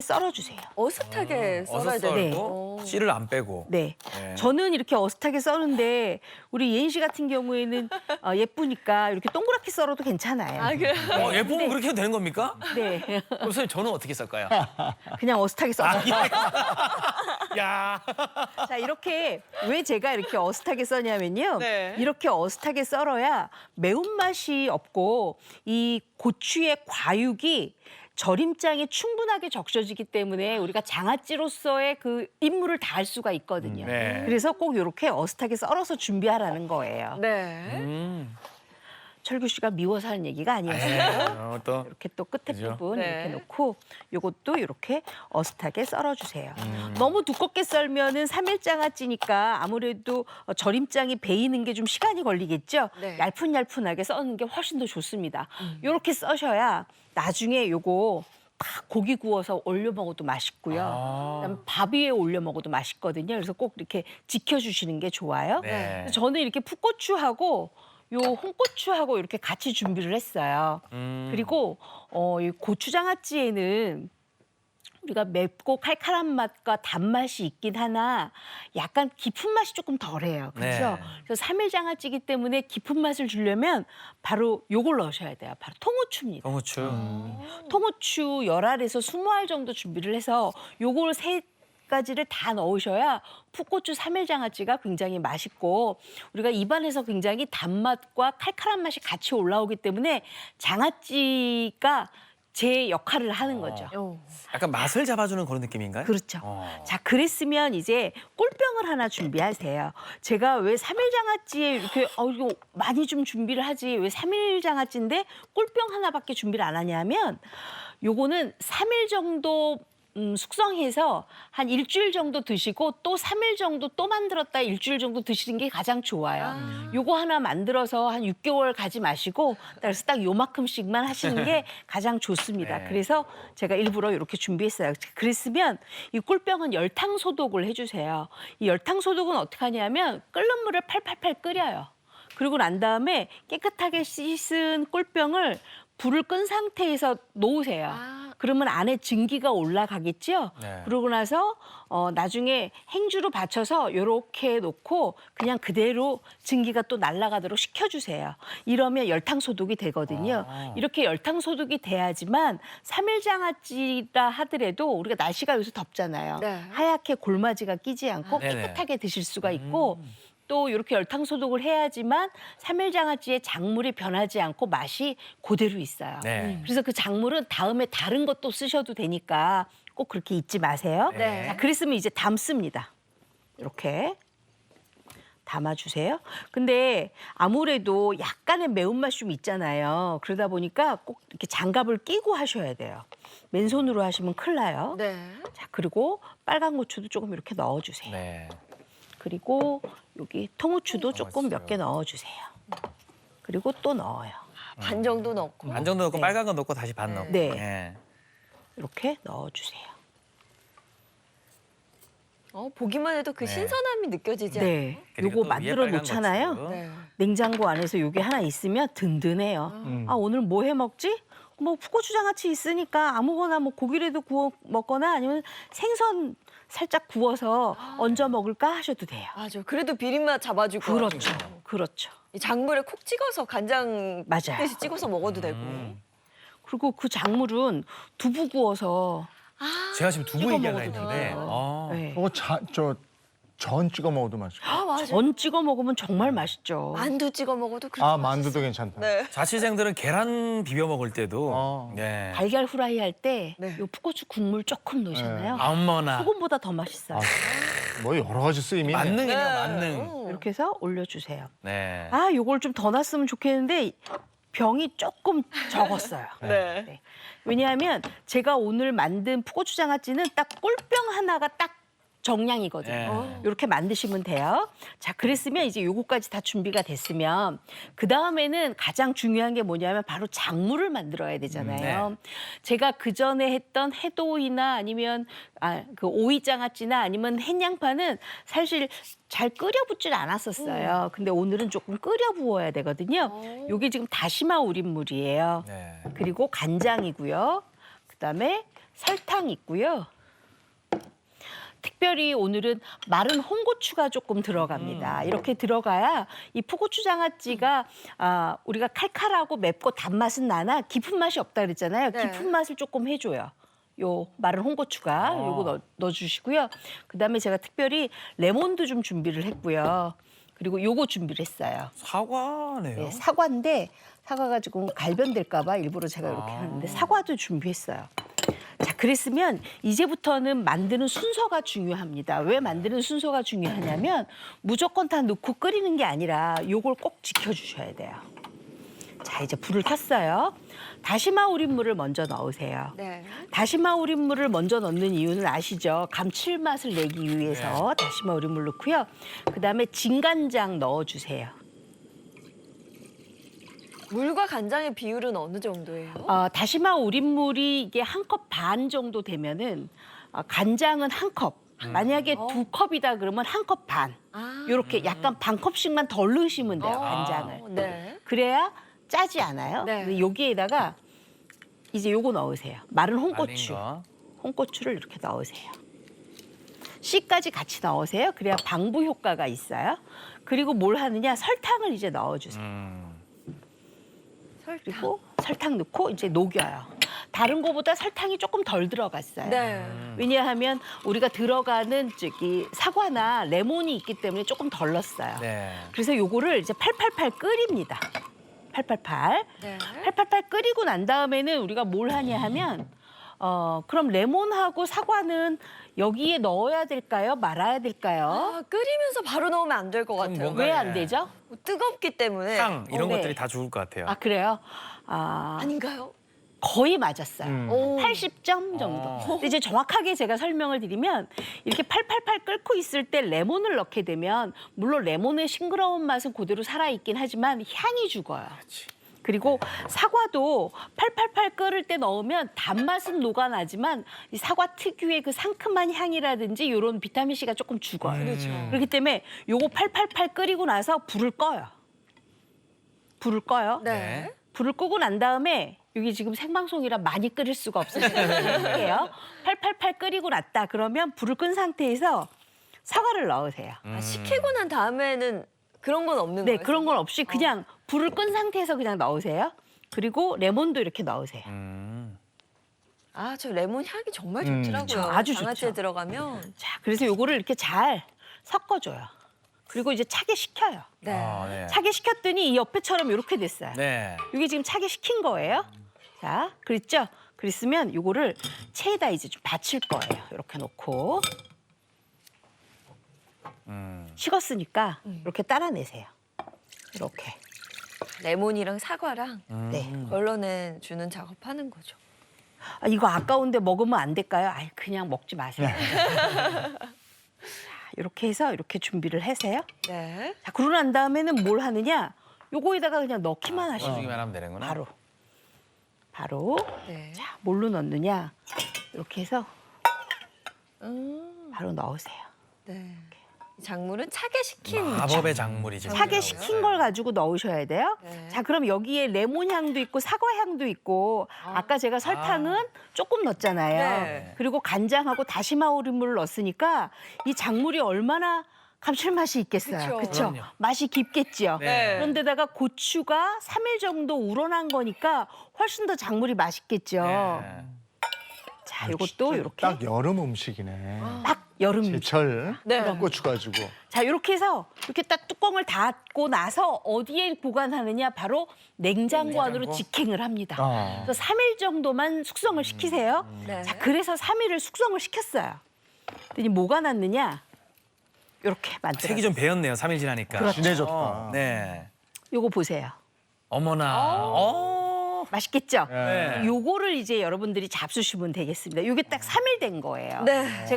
썰어주세요. 어슷하게 썰어야 어서 되네. 썰고 씨를 안 빼고. 네. 네. 저는 이렇게 어슷하게 써는데 우리 예인 씨 같은 경우에는 예쁘니까 이렇게 동그랗게 썰어도 괜찮아요. 아, 그래. 예쁘면 그렇게 해도 되는 겁니까? 네. 그럼 선생님 저는 어떻게 썰까요? 그냥 어슷하게 써요. 야. 자, 이렇게 왜 제가 이렇게 어슷하게 써냐면요. 네. 이렇게 어슷하게 썰어야 매운맛이 없고 이 고추의 과육이 절임장에 충분하게 적셔지기 때문에 우리가 장아찌로서의 그 임무를 다할 수가 있거든요. 네. 그래서 꼭 이렇게 어슷하게 썰어서 준비하라는 거예요. 네. 철규 씨가 미워서 하는 얘기가 아니었어요. 네. 또 이렇게 또 끝에 그죠? 부분 네. 이렇게 놓고 요것도 이렇게 어슷하게 썰어주세요. 너무 두껍게 썰면은 3일장아찌니까 아무래도 절임장이 배이는 게 좀 시간이 걸리겠죠. 네. 얄푼얄푼하게 써는 게 훨씬 더 좋습니다. 요렇게 써셔야 나중에 요거 딱 고기 구워서 올려 먹어도 맛있고요. 그다음에 밥 위에 올려 먹어도 맛있거든요. 그래서 꼭 이렇게 지켜주시는 게 좋아요. 네. 그래서 저는 이렇게 풋고추하고 요 홍고추하고 이렇게 같이 준비를 했어요. 그리고 이 고추장아찌에는 우리가 맵고 칼칼한 맛과 단맛이 있긴 하나 약간 깊은 맛이 조금 덜해요. 그렇죠? 네. 그래서 3일장아찌이기 때문에 깊은 맛을 주려면 바로 요걸 넣으셔야 돼요. 바로 통후추입니다. 홍후추. 통후추 10알에서 20알 정도 준비를 해서 요걸 세 가지를 다 넣으셔야 풋고추 3일장아찌가 굉장히 맛있고 우리가 입안에서 굉장히 단맛과 칼칼한 맛이 같이 올라오기 때문에 장아찌가 제 역할을 하는 거죠. 약간 맛을 잡아주는 그런 느낌인가요? 그렇죠. 자, 그랬으면 이제 꿀병을 하나 준비하세요. 제가 왜 3일장아찌에 이렇게 이거 많이 좀 준비를 하지 왜 3일장아찌인데 꿀병 하나밖에 준비를 안 하냐면 요거는 3일 정도 숙성해서 한 일주일 정도 드시고 또 3일 정도 또 만들었다 일주일 정도 드시는 게 가장 좋아요. 요거 하나 만들어서 한 6개월 가지 마시고 그래서 딱 요만큼씩만 하시는 게 가장 좋습니다. 네. 그래서 제가 일부러 이렇게 준비했어요. 그랬으면 이 꿀병은 열탕 소독을 해주세요. 이 열탕 소독은 어떻게 하냐면 끓는 물을 팔팔팔 끓여요. 그리고 난 다음에 깨끗하게 씻은 꿀병을 불을 끈 상태에서 놓으세요. 그러면 안에 증기가 올라가겠죠? 네. 그러고 나서 나중에 행주로 받쳐서 이렇게 놓고 그냥 그대로 증기가 또 날아가도록 식혀주세요. 이러면 열탕 소독이 되거든요. 이렇게 열탕 소독이 돼야지만 3일장아찌라 하더라도 우리가 날씨가 요새 덥잖아요. 네. 하얗게 골마지가 끼지 않고 네네. 깨끗하게 드실 수가 있고 또 이렇게 열탕 소독을 해야지만 3일장아찌의 작물이 변하지 않고 맛이 그대로 있어요. 네. 그래서 그 작물은 다음에 다른 것도 쓰셔도 되니까 꼭 그렇게 잊지 마세요. 네. 자, 그랬으면 이제 담습니다. 이렇게 담아주세요. 근데 아무래도 약간의 매운맛이 좀 있잖아요. 그러다 보니까 꼭 이렇게 장갑을 끼고 하셔야 돼요. 맨손으로 하시면 큰일 나요. 네. 자, 그리고 빨간 고추도 조금 이렇게 넣어주세요. 네. 그리고 여기 통후추도 조금 몇 넣었어요. 개 넣어주세요. 그리고 또 넣어요. 반 정도 넣고. 반 정도 넣고 네. 빨간 거 넣고 다시 반 넣고. 네. 이렇게 넣어주세요. 보기만 해도 그 네. 신선함이 느껴지지 않아요? 네, 그리고 요거 또 위에 만들어 빨간 놓잖아요. 고추. 네. 냉장고 안에서 요게 하나 있으면 든든해요. 아, 오늘 뭐 해 먹지? 뭐 풋고추장아찌 있으니까 아무거나 뭐 고기라도 구워 먹거나 아니면 생선 살짝 구워서 얹어 먹을까 하셔도 돼요. 맞아. 그래도 비린맛 잡아줄 거 그렇죠. 그렇죠. 이 작물에 콕 찍어서 간장 맞아요. 대신 찍어서 먹어도 되고. 그리고 그 작물은 두부 구워서 제가 지금 두부 찍어 얘기하려 먹어도 했는데. 돼요. 네. 저거 전 찍어 먹어도 맛있고. 맞아. 전 찍어 먹으면 정말 맛있죠. 만두 찍어 먹어도 그렇게 아, 맛있어. 만두도 괜찮다. 네. 자취생들은 계란 비벼 먹을 때도 네. 달걀 후라이 할 때 네. 요 풋고추 국물 조금 넣으잖아요. 아무나 소금보다 더 맛있어요. 뭐 여러 가지 쓰임이 있네. 만능이네요, 만능. 이렇게 해서 올려주세요. 네. 아, 요걸 좀 더 놨으면 좋겠는데 병이 조금 적었어요. 네. 왜냐하면 제가 오늘 만든 풋고추장아찌는 딱 꿀병 하나가 딱 정량이거든요. 네. 이렇게 만드시면 돼요. 자, 그랬으면 이제 요거까지 다 준비가 됐으면 그 다음에는 가장 중요한 게 뭐냐면 바로 작물을 만들어야 되잖아요. 제가 그 전에 했던 해도이나 아니면 그 오이장아찌나 아니면 햇양파는 사실 잘 끓여 붓질 않았었어요. 근데 오늘은 조금 끓여 부어야 되거든요. 요게 지금 다시마 우린물이에요. 네. 그리고 간장이고요. 그다음에 설탕 있고요. 특별히 오늘은 마른 홍고추가 조금 들어갑니다. 이렇게 들어가야 이 푸고추 장아찌가 우리가 칼칼하고 맵고 단맛은 나나 깊은 맛이 없다 그랬잖아요. 네. 깊은 맛을 조금 해줘요. 요 마른 홍고추가 요거 넣어주시고요. 그다음에 제가 특별히 레몬도 좀 준비를 했고요. 그리고 요거 준비를 했어요. 사과네요. 네, 사과인데 사과가 조금 갈변될까 봐 일부러 제가 이렇게 하는데 사과도 준비했어요. 자, 그랬으면 이제부터는 만드는 순서가 중요합니다. 왜 만드는 순서가 중요하냐면 무조건 다 넣고 끓이는 게 아니라 요걸 꼭 지켜주셔야 돼요. 자, 이제 불을 켰어요. 다시마 우린 물을 먼저 넣으세요. 네. 다시마 우린 물을 먼저 넣는 이유는 아시죠? 감칠맛을 내기 위해서 다시마 우린 물 넣고요. 그다음에 진간장 넣어주세요. 물과 간장의 비율은 어느 정도예요? 다시마 우린 물이 이게 한 컵 반 정도 되면은 간장은 한 컵. 만약에 두 컵이다 그러면 한 컵 반. 이렇게 약간 반 컵씩만 덜 넣으시면 돼요, 간장을. 네. 그래야 짜지 않아요. 네. 근데 여기에다가 이제 요거 넣으세요. 마른 말린 홍고추. 거. 홍고추를 이렇게 넣으세요. 씨까지 같이 넣으세요. 그래야 방부 효과가 있어요. 그리고 뭘 하느냐? 설탕을 이제 넣어주세요. 그리고 설탕 넣고 이제 녹여요. 다른 거보다 설탕이 조금 덜 들어갔어요. 네. 왜냐하면 우리가 들어가는 사과나 레몬이 있기 때문에 조금 덜 넣었어요. 네. 그래서 요거를 이제 팔팔팔 끓입니다. 팔팔팔. 네. 팔팔팔 끓이고 난 다음에는 우리가 뭘 하냐 하면 그럼 레몬하고 사과는 여기에 넣어야 될까요? 말아야 될까요? 끓이면서 바로 넣으면 안 될 것 같아요. 뭔가- 왜 안 네. 되죠? 뜨겁기 때문에. 향 이런 네. 것들이 다 죽을 것 같아요. 그래요? 아닌가요? 거의 맞았어요. 오. 80점 정도. 근데 이제 정확하게 제가 설명을 드리면 이렇게 팔팔팔 끓고 있을 때 레몬을 넣게 되면 물론 레몬의 싱그러운 맛은 그대로 살아있긴 하지만 향이 죽어요. 그리고 사과도 팔팔팔 끓을 때 넣으면 단맛은 녹아나지만 이 사과 특유의 그 상큼한 향이라든지 이런 비타민 C가 조금 죽어요. 그렇죠. 그렇기 때문에 요거 팔팔팔 끓이고 나서 불을 꺼요. 불을 꺼요. 네. 불을 끄고 난 다음에 여기 지금 생방송이라 많이 끓일 수가 없어서 할게요. 팔팔팔 끓이고 났다 그러면 불을 끈 상태에서 사과를 넣으세요. 식히고 난 다음에는 그런 건 없는 네, 거예요? 그런 건 없이 그냥 불을 끈 상태에서 그냥 넣으세요. 그리고 레몬도 이렇게 넣으세요. 저 레몬 향이 정말 좋더라고요. 아주 장아찌에 좋죠. 들어가면. 자, 그래서 요거를 이렇게 잘 섞어줘요. 그리고 이제 차게 식혀요. 네. 네. 차게 식혔더니 이 옆에처럼 이렇게 됐어요. 네. 이게 지금 차게 식힌 거예요. 자, 그랬죠? 그랬으면 요거를 체에다 이제 좀 받칠 거예요. 이렇게 놓고. 식었으니까 이렇게 따라내세요. 이렇게. 레몬이랑 사과랑 네. 걸러내 주는 작업하는 거죠. 이거 아까운데 먹으면 안 될까요? 아이, 그냥 먹지 마세요. 자, 이렇게 해서 이렇게 준비를 하세요. 네. 자, 그러고 난 다음에는 뭘 하느냐? 요거에다가 그냥 넣기만 하시면 넣어주기만 하면 되는구나. 바로. 네. 자, 뭘로 넣느냐? 이렇게 해서 음, 바로 넣으세요. 네. 이 작물은 차게 식힌. 마법의 작물이지. 차게 식힌 걸 가지고 넣으셔야 돼요. 네. 자, 그럼 여기에 레몬 향도 있고 사과 향도 있고 아까 제가 설탕은 조금 넣었잖아요. 네. 그리고 간장하고 다시마 우린물을 넣었으니까 이 작물이 얼마나 감칠맛이 있겠어요. 그쵸. 그렇죠? 그럼요. 맛이 깊겠죠. 네. 그런데다가 고추가 3일 정도 우러난 거니까 훨씬 더 작물이 맛있겠죠. 네. 자, 이것도 이렇게 딱 여름 음식이네. 딱 여름 제철 네. 고추 가지고. 자, 이렇게 해서 이렇게 딱 뚜껑을 닫고 나서 어디에 보관하느냐? 바로 냉장고 안으로 직행을 합니다. 그래서 3일 정도만 숙성을 시키세요. 네. 자, 그래서 3일을 숙성을 시켰어요. 그랬더니 뭐가 났느냐? 이렇게 만들어요. 색이 좀 배었네요. 3일 지나니까. 그렇죠. 진해졌다. 네. 요거 보세요. 어머나. 맛있겠죠? 네. 요거를 이제 여러분들이 잡수시면 되겠습니다. 요게 딱 3일 된 거예요. 네. 제가